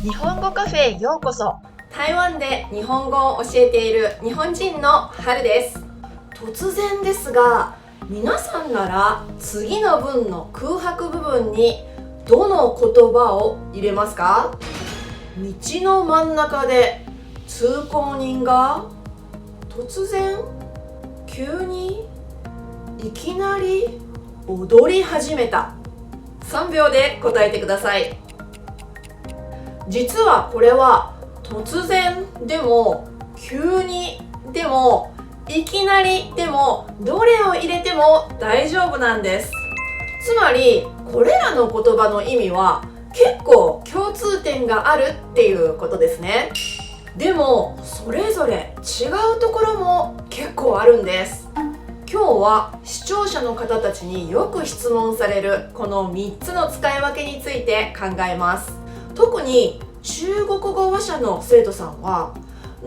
日本語カフェへようこそ。台湾で日本語を教えている日本人の春です。突然ですが、皆さんなら次の文の空白部分にどの言葉を入れますか？道の真ん中で通行人が突然急にいきなり踊り始めた。3秒で答えてください。実はこれは突然でも急にでもいきなりでもどれを入れても大丈夫なんです。つまりこれらの言葉の意味は結構共通点があるっていうことですね。でもそれぞれ違うところも結構あるんです。今日は視聴者の方たちによく質問されるこの3つの使い分けについて考えます。特に中国語話者の生徒さんは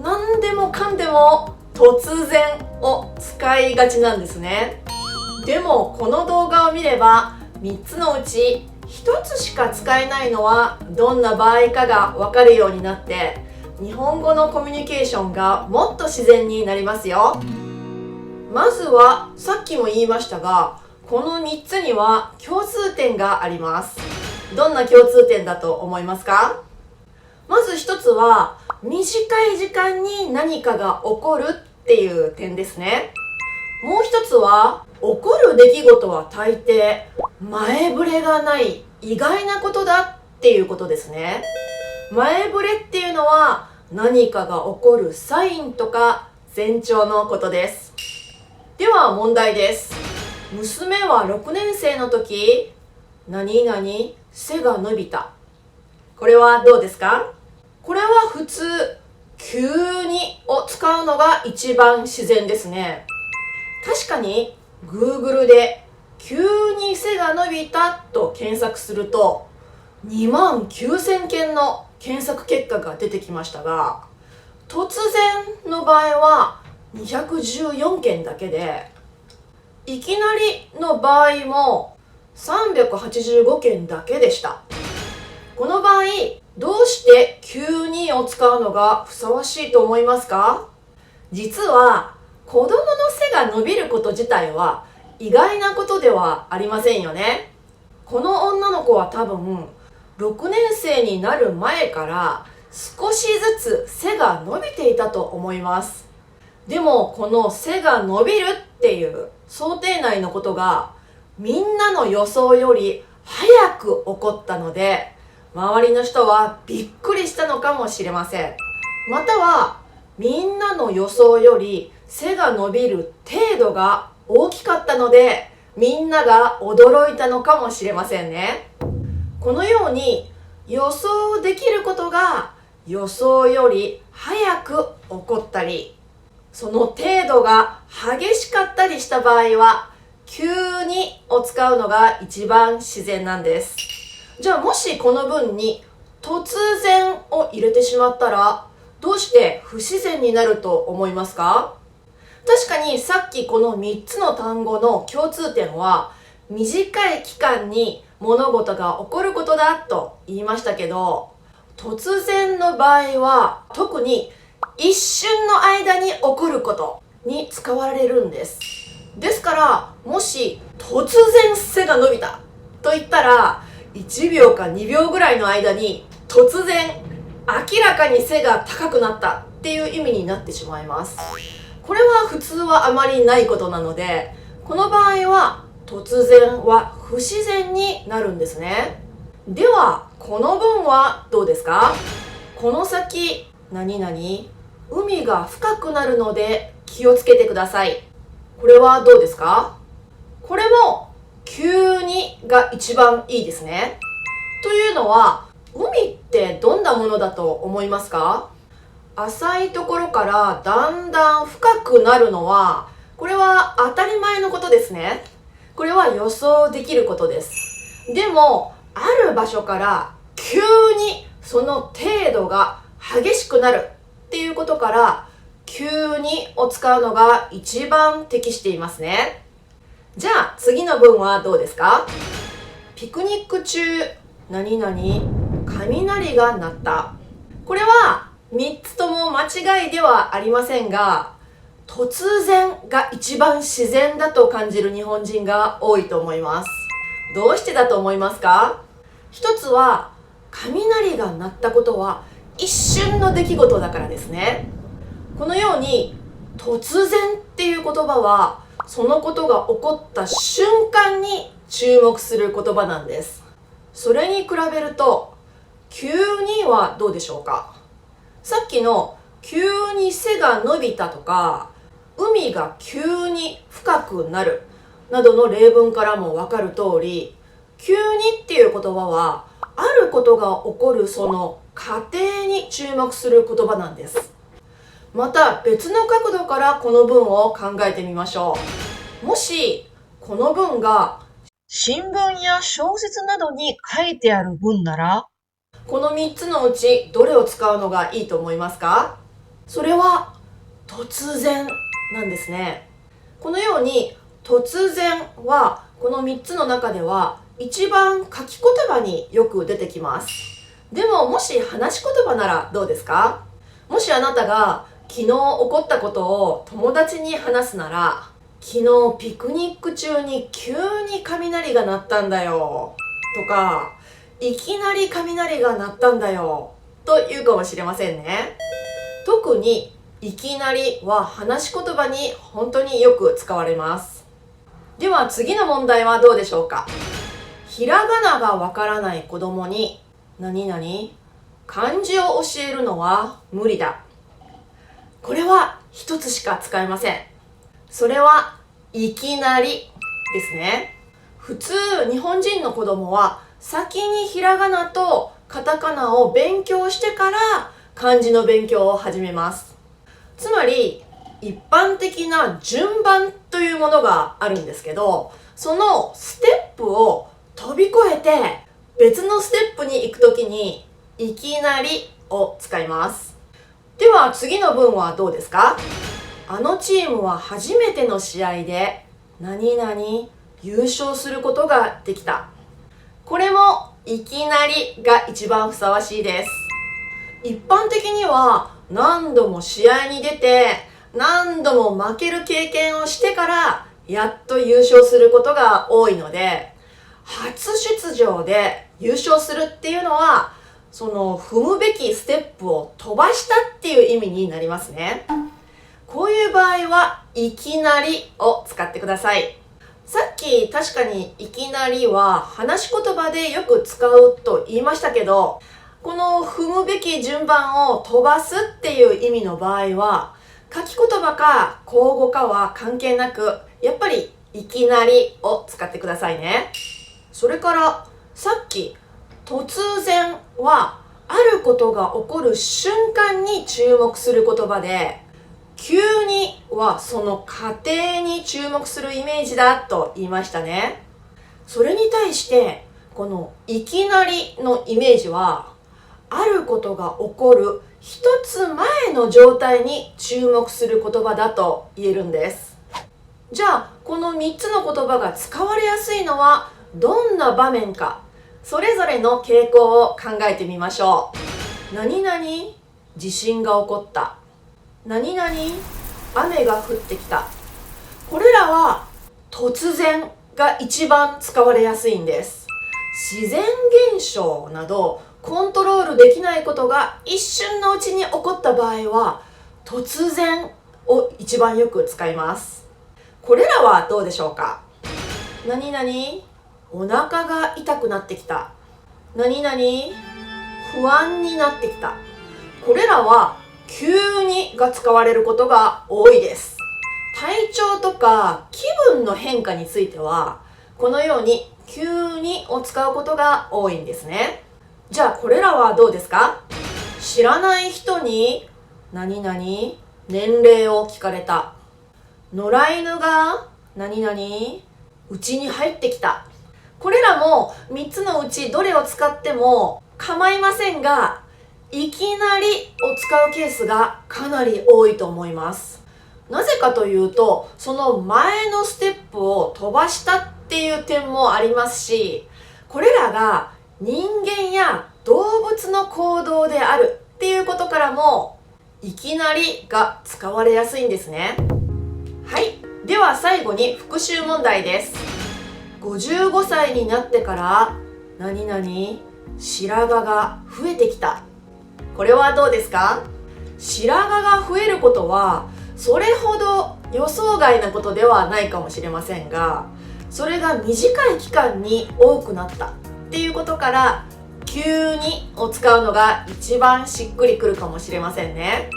何でもかんでも突然を使いがちなんですね。でもこの動画を見れば3つのうち1つしか使えないのはどんな場合かが分かるようになって、日本語のコミュニケーションがもっと自然になりますよ。まずはさっきも言いましたが、この3つには共通点があります。どんな共通点だと思いますか？まず1つは短い時間に何かが起こるっていう点ですね。もう1つは起こる出来事は大抵前触れがない意外なことだっていうことですね。前触れっていうのは何かが起こるサインとか前兆のことです。では問題です。娘は6年生の時、何々背が伸びた。これはどうですか？これは普通、急にを使うのが一番自然ですね。確かに Google で急に背が伸びたと検索すると29,000件の検索結果が出てきましたが、突然の場合は214件だけで、いきなりの場合も385件だけでした。この場合、どうして急にを使うのがふさわしいと思いますか？実は子供の背が伸びること自体は意外なことではありませんよね。この女の子は多分6年生になる前から少しずつ背が伸びていたと思います。でもこの背が伸びるっていう想定内のことがみんなの予想より早く起こったので、周りの人はびっくりしたのかもしれません。またはみんなの予想より背が伸びる程度が大きかったので、みんなが驚いたのかもしれませんね。このように予想できることが予想より早く起こったり、その程度が激しかったりした場合は急にを使うのが一番自然なんです。じゃあもしこの文に突然を入れてしまったらどうして不自然になると思いますか？確かにさっきこの3つの単語の共通点は短い期間に物事が起こることだと言いましたけど、突然の場合は特に一瞬の間に起こることに使われるんです。ですからもし突然背が伸びたと言ったら1秒か2秒ぐらいの間に突然明らかに背が高くなったっていう意味になってしまいます。これは普通はあまりないことなので、この場合は突然は不自然になるんですね。ではこの文はどうですか？この先何々海が深くなるので気をつけてください。これはどうですか？これも急にが一番いいですね。というのは、海ってどんなものだと思いますか？浅いところからだんだん深くなるのは、これは当たり前のことですね。これは予想できることです。でもある場所から急にその程度が激しくなるっていうことから、急にを使うのが一番適していますね。じゃあ次の文はどうですか？ピクニック中何々雷が鳴った。これは3つとも間違いではありませんが、突然が一番自然だと感じる日本人が多いと思います。どうしてだと思いますか？一つは、雷が鳴ったことは一瞬の出来事だからですね。このように突然っていう言葉は、そのことが起こった瞬間に注目する言葉なんです。それに比べると、急にはどうでしょうか？さっきの急に背が伸びたとか、海が急に深くなるなどの例文からもわかる通り、急にっていう言葉は、あることが起こるその過程に注目する言葉なんです。また別の角度からこの文を考えてみましょう。もしこの文が新聞や小説などに書いてある文なら、この3つのうちどれを使うのがいいと思いますか？それは突然なんですね。このように突然はこの3つの中では一番書き言葉によく出てきます。でももし話し言葉ならどうですか？もしあなたが昨日起こったことを友達に話すなら、昨日ピクニック中に急に雷が鳴ったんだよとか、いきなり雷が鳴ったんだよと言うかもしれませんね。特にいきなりは話し言葉に本当によく使われます。では次の問題はどうでしょうか？ひらがながわからない子供に何々漢字を教えるのは無理だ。これは一つしか使えません。それはいきなりですね。普通日本人の子供は先にひらがなとカタカナを勉強してから漢字の勉強を始めます。つまり一般的な順番というものがあるんですけど、そのステップを飛び越えて別のステップに行くときにいきなりを使います。では次の文はどうですか？あのチームは初めての試合で何々優勝することができた。これもいきなりが一番ふさわしいです。一般的には何度も試合に出て何度も負ける経験をしてからやっと優勝することが多いので、初出場で優勝するっていうのはその踏むべきステップを飛ばしたっていう意味になりますね。こういう場合はいきなりを使ってください。さっき確かにいきなりは話し言葉でよく使うと言いましたけど、この踏むべき順番を飛ばすっていう意味の場合は、書き言葉か口語かは関係なく、やっぱりいきなりを使ってくださいね。それからさっき突然はあることが起こる瞬間に注目する言葉で、急にはその過程に注目するイメージだと言いましたね。それに対してこのいきなりのイメージは、あることが起こる一つ前の状態に注目する言葉だと言えるんです。じゃあこの3つの言葉が使われやすいのはどんな場面か、それぞれの傾向を考えてみましょう。何々地震が起こった。何々雨が降ってきた。これらは突然が一番使われやすいんです。自然現象などコントロールできないことが一瞬のうちに起こった場合は突然を一番よく使います。これらはどうでしょうか？何々お腹が痛くなってきた。何々不安になってきた。これらは急にが使われることが多いです。体調とか気分の変化についてはこのように急にを使うことが多いんですね。じゃあこれらはどうですか？知らない人に何々年齢を聞かれた。野良犬が何々うちに入ってきた。これらも3つのうちどれを使っても構いませんが、いきなりを使うケースがかなり多いと思います。なぜかというと、その前のステップを飛ばしたっていう点もありますし、これらが人間や動物の行動であるっていうことからもいきなりが使われやすいんですね。はい、では最後に復習問題です。55歳になってから何々白髪が増えてきた。これはどうですか？白髪が増えることはそれほど予想外なことではないかもしれませんが、それが短い期間に多くなったっていうことから急にを使うのが一番しっくりくるかもしれませんね。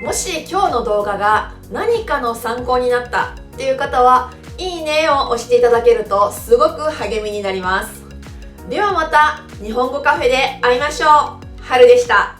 もし今日の動画が何かの参考になったっていう方はいいねを押していただけるとすごく励みになります。ではまた日本語カフェで会いましょう。はるでした。